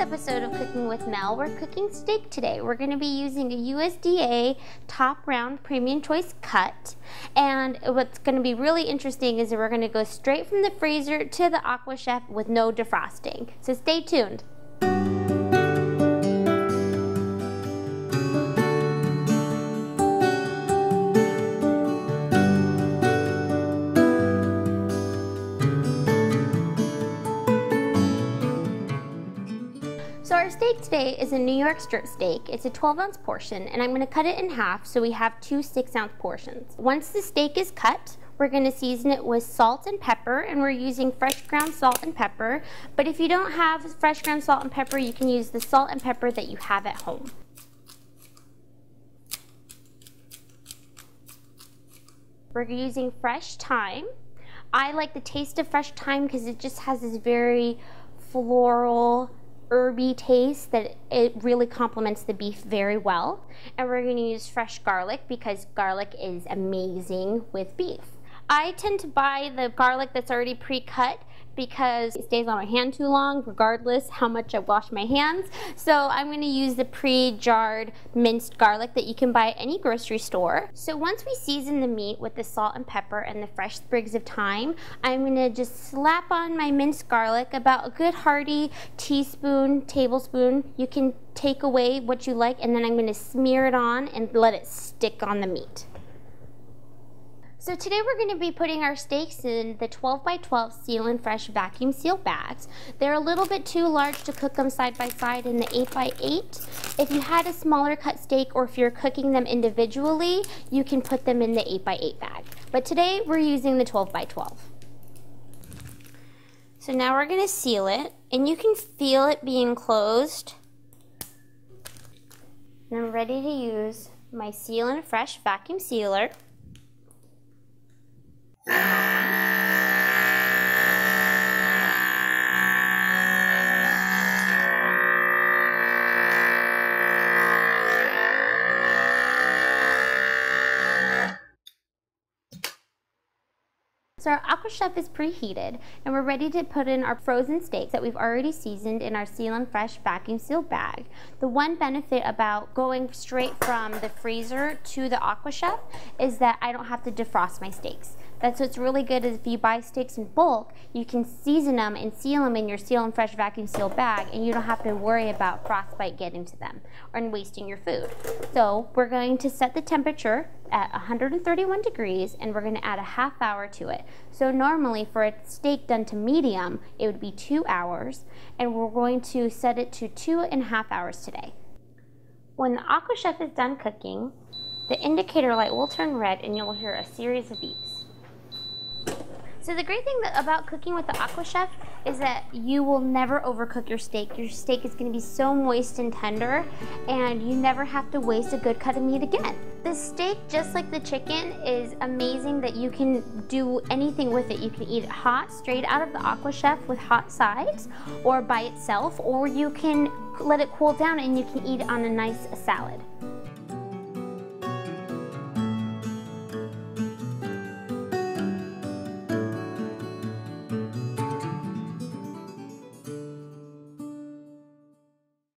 episode of Cooking with Mel, we're cooking steak today. We're going to be using a USDA top round premium choice cut. And what's going to be really interesting is that we're going to go straight from the freezer to the AquaChef with no defrosting. So stay tuned. So our steak today is a New York strip steak. It's a 12-ounce portion, and I'm going to cut it in half so we have two 6-ounce portions. Once the steak is cut, we're going to season it with salt and pepper, and we're using fresh ground salt and pepper. But if you don't have fresh ground salt and pepper, you can use the salt and pepper that you have at home. We're using fresh thyme. I like the taste of fresh thyme because it just has this very floral, herby taste that it really complements the beef very well. And we're going to use fresh garlic because garlic is amazing with beef. I tend to buy the garlic that's already pre-cut because it stays on my hand too long regardless how much I wash my hands. So I'm going to use the pre-jarred minced garlic that you can buy at any grocery store. So once we season the meat with the salt and pepper and the fresh sprigs of thyme, I'm going to just slap on my minced garlic, about a good hearty teaspoon, tablespoon. You can take away what you like, and then I'm going to smear it on and let it stick on the meat. So today we're going to be putting our steaks in the 12 by 12 Seal and Fresh vacuum seal bags. They're a little bit too large to cook them side by side in the 8 by 8. If you had a smaller cut steak, or if you're cooking them individually, you can put them in the 8 by 8 bag. But today we're using the 12 by 12. So now we're going to seal it, and you can feel it being closed. And I'm ready to use my Seal and Fresh vacuum sealer. So our AquaChef is preheated, and we're ready to put in our frozen steaks that we've already seasoned in our Seal and Fresh vacuum seal bag. The one benefit about going straight from the freezer to the AquaChef is that I don't have to defrost my steaks. That's what's really good, is if you buy steaks in bulk, you can season them and seal them in your Seal and Fresh vacuum seal bag, and you don't have to worry about frostbite getting to them or wasting your food. So we're going to set the temperature at 131 degrees, and we're going to add a half hour to it. So normally for a steak done to medium, it would be 2 hours, and we're going to set it to 2.5 hours today. When the AquaChef is done cooking, the indicator light will turn red and you'll hear a series of beeps. So the great thing about cooking with the AquaChef is that you will never overcook your steak. Your steak is going to be so moist and tender, and you never have to waste a good cut of meat again. The steak, just like the chicken, is amazing that you can do anything with it. You can eat it hot, straight out of the AquaChef with hot sides, or by itself, or you can let it cool down and you can eat it on a nice salad.